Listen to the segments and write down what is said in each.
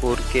4K۔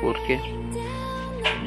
4K